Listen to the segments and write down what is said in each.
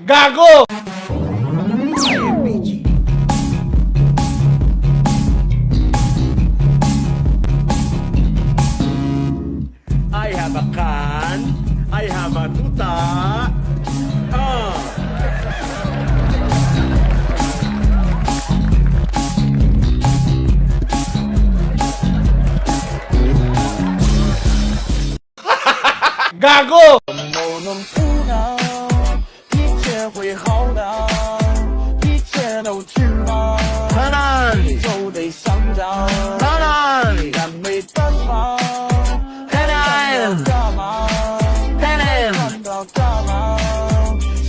Gago! I have a can, I have a tuta. Gago! 我能不能一切会好的，一切都去吧，你就得想着，既然没办法，干嘛？看到干嘛？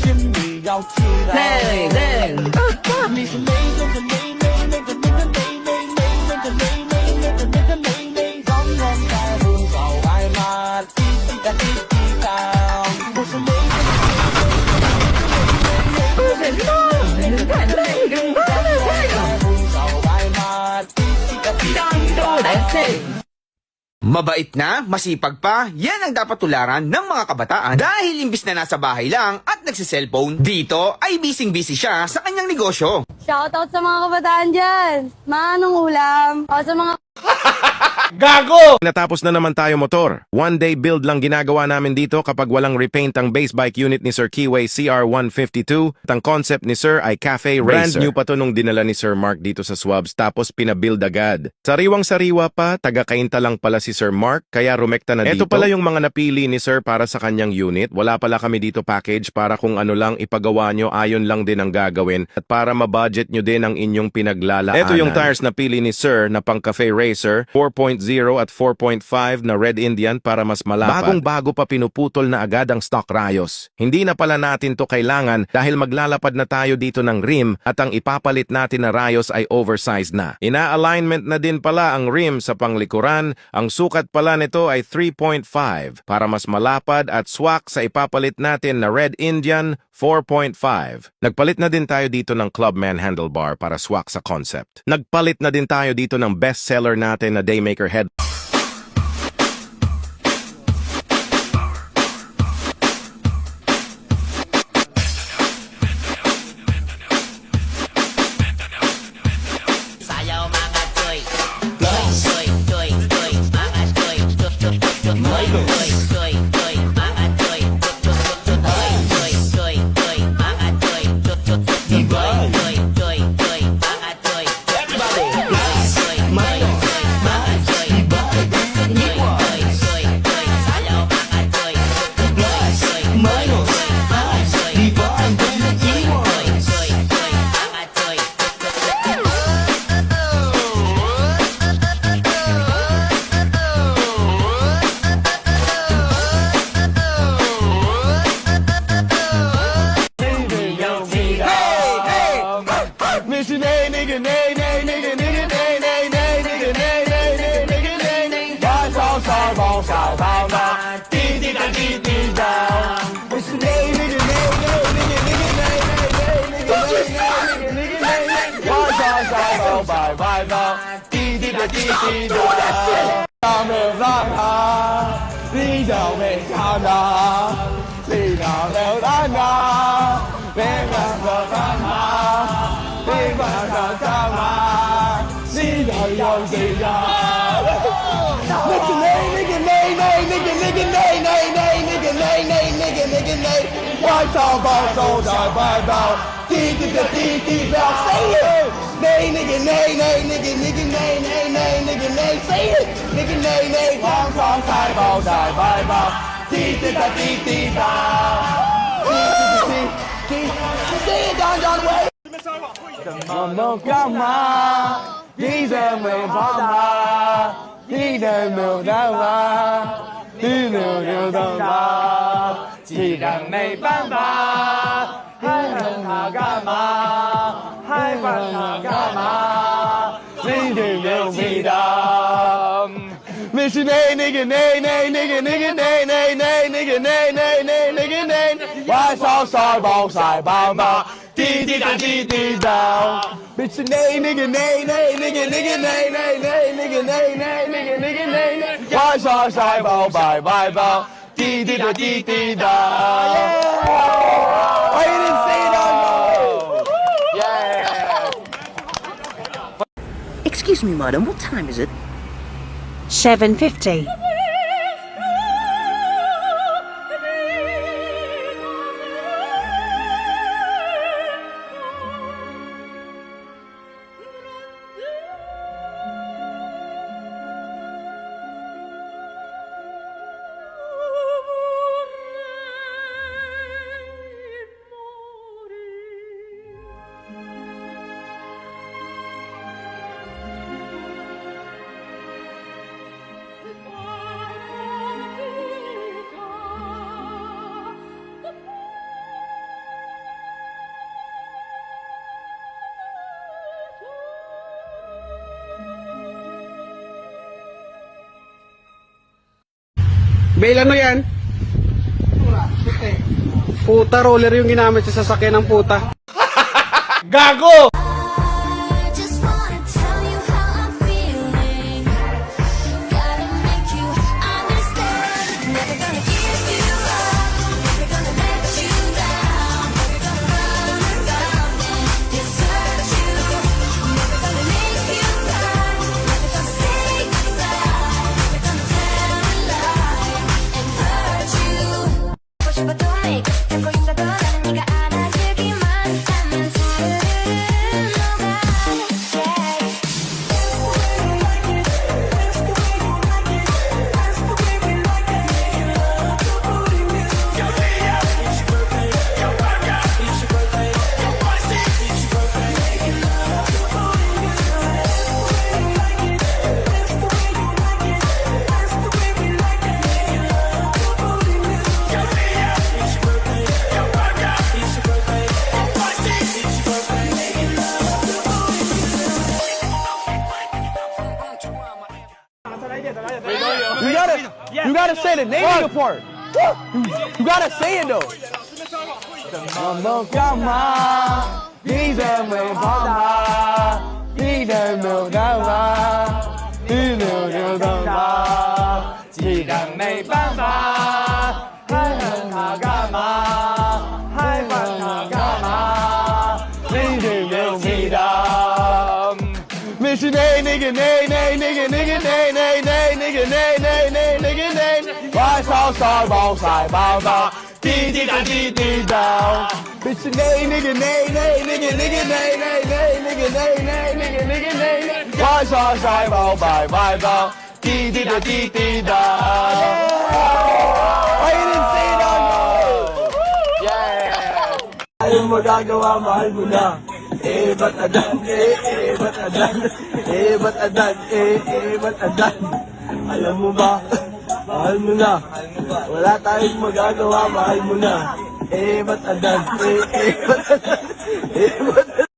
心里要期待。你是那个妹妹，那个妹妹，那个妹妹，让人在乎找外卖，滴滴答滴滴答。我是妹妹。 Mabait na, masipag pa, yan ang dapat tularan ng mga kabataan dahil imbis na nasa bahay lang at nagsiselfone, dito ay busy-busy siya sa kanyang negosyo. Shoutout sa mga kabataan dyan. Manong ulam. O sa mga Gago! Natapos na naman tayo motor. One day build lang ginagawa namin dito kapag walang repaint ang base bike unit ni Sir Keyway CR152. At ang concept ni Sir ay Cafe Racer. Brand new pa to nung dinala ni Sir Mark dito sa Swabs tapos pinabuild agad. Sariwang-sariwa pa, taga-Kainta lang pala si Sir Mark kaya rumekta na dito. Ito pala yung mga napili ni Sir para sa kanyang unit. Wala pala kami dito package para kung ano lang ipagawa nyo, ayon lang din ang gagawin. At para ma-budget nyo din ang inyong pinaglalaanan. Ito yung tires na pili ni Sir na pang Cafe Racer. 4.0 at 4.5 na Red Indian para mas malapad. Bagong-bago pa pinuputol na agad ang stock rayos. Hindi na pala natin to kailangan dahil maglalapad na tayo dito ng rim at ang ipapalit natin na rayos ay oversized na. Ina-alignment na din pala ang rim sa panglikuran. Ang sukat pala nito ay 3.5 para mas malapad at swak sa ipapalit natin na Red Indian 4.5. Nagpalit na din tayo dito ng Clubman handlebar para swak sa concept. Nagpalit na din tayo dito ng bestseller natin na Daymaker head. Sayaw mga choy, choy, choy, choy, choy, mga choy, choy, choy, choy, choy, choy, choy, mga choy, choy, choy, choy, choy, mga choy, choy, choy, choy, choy, choy, mga choy. Everybody, choy, mga choy, mga choy, choy, choy, choy, sayaw mga choy, choy, choy, mga choy, divine, choy, choy, mga choy. Missy nay, nigga, nay, nay, nigga, nigga, nay, nay, nay, nigga, nay, nay, nigga, nigga, nay, nay. Bye, sao, sao, bao, sao, bao, bao. Đi, đi, da, đi, đi, da. Missy nay, nigga, nay, nay, nigga, nigga, nay, nay, nay, nigga, nay, nay, nigga, nigga, nay, nay. Bye, sao, sao, bao, bye, bye, bao. Đi, đi, da, đi, đi, da. Sao về ra à? Đi đâu về sao nào? Đi nào đều ra nào? Về nào về ra nào? Đi vào nào ra mà? Đi đâu用gì ra? Nigga nay, nigga nay, nay, nigga, nigga nay, nay, nay, nigga nay, nay, nigga, nigga nay. Why sao bao sâu dài bài bao? Đi đi đi đi đi vào say it. Nay nigga nay, nay, nigga, nigga nay, nay, nay, nigga nay, say it. Nigga nay, nay, thoáng thoáng sai bao dài bài bao. Đi đi đi đi đi vào. Đi đi đi đi đi John John way. Nó cam mà đi ra mình phong mà đi đời mình đã mà đi đường đường đường mà chỉ cần mày ban mà hai lần hà ca mà hai lần hà ca mà đi đường đường vì đam Missy nay nigga nay nay nigga nigga nay nay nay nigga nay nay nay nigga nay Why sao sai bao xài bao bao đi đi da đi đi down Missy nay nigga nay nay nigga nigga nay nay nay nigga nay nay nigga nigga nay nay Why sao sai bao bài bài bao đi Dee dee da dee dee da. I didn't say that. Yeah. Excuse me, madam, what time is it? 7:50. Bail, ano yan? Puta, roller yung ginamit sa sasakyan ng puta. Gago! Just wanna tell you how I'm feeling. Gotta make you understand. Never gonna give you up. Never gonna let you down. Never gonna run around and desert you. Never gonna make you cry. Never gonna say goodbye. Never gonna tell a lie and hurt you. Push button, make 듣고 있어도 나는 네가 안아주기만 하면 You gotta say the name of the part. You gotta say it though. Mission A, nigga, nay, nay, nigga, nigga, nay, nay, nay, nigga, nay, nay, nay, nigga, nay, nay. Right, south side, bow side, bow, bow. Dee, dee, da, dee, dee, down. Mission A, nigga, nay, nay, nigga, nigga, nay, nay, nay, nigga, nay, nay, nigga, nigga, nay, nay. Right, south side, bow, bow, bow, bow. Dee, dee, da, dee, dee, down. I didn't say that, no. Yeah. Ayaw magagawa, mahal mo na. Eh, ba't adan? Ba't adan? Ba't adan? Ba't adan? Alam mo ba? Mahal mo na. Wala tayong magagawa, mahal mo na. Ba't adan? Ba't adan? Ba't adan?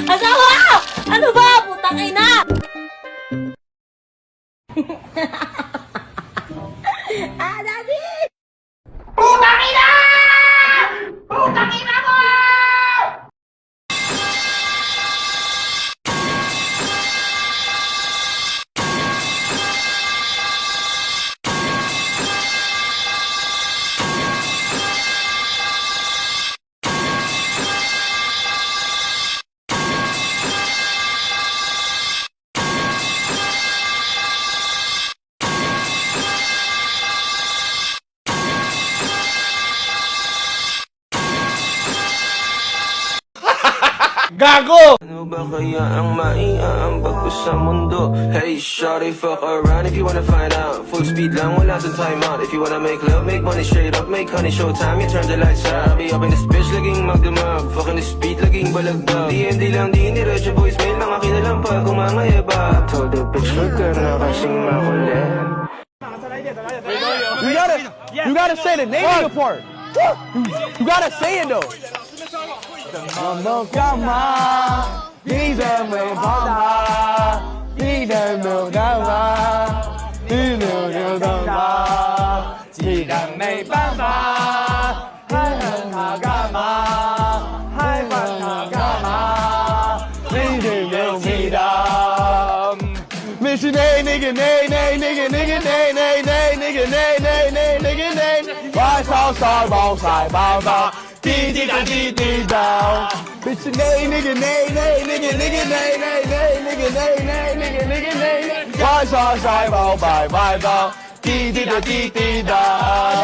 Asawa! Ano ba? Putang ina! Daddy! Putang ina! Putang ina mo! Gago! Ano ba kaya ang maiaambag ko sa mundo? Hey, shawty, fuck around if you wanna find out. Full speed lang, wala dun time out. If you wanna make love, make money straight up, make honey showtime. You turn the lights out. Be up in this bitch, laging magdamag. Fucking this beat, laging balagdag. DMD lang, di niretso voicemail, mga kinalampag, kumangayaba. Told the bitch, wag ka na kasing makulit. You gotta say the nigga part. You gotta say it though. Mission A, nigga, nay, nay, nigga, nigga, nay, nay, nay, nigga, nay, nay, nay, nigga, nay. Why so sorry, bow, side, bow, bow. Dee, dee, da, dee, dee, down. Mission A, nigga, nay, nay, nigga, nigga, nay, nay, nay, nigga, nay, nay, nigga, nigga, nay. Why so sorry, bow, bye, bye, bow. Dee, dee, da, dee, dee, down.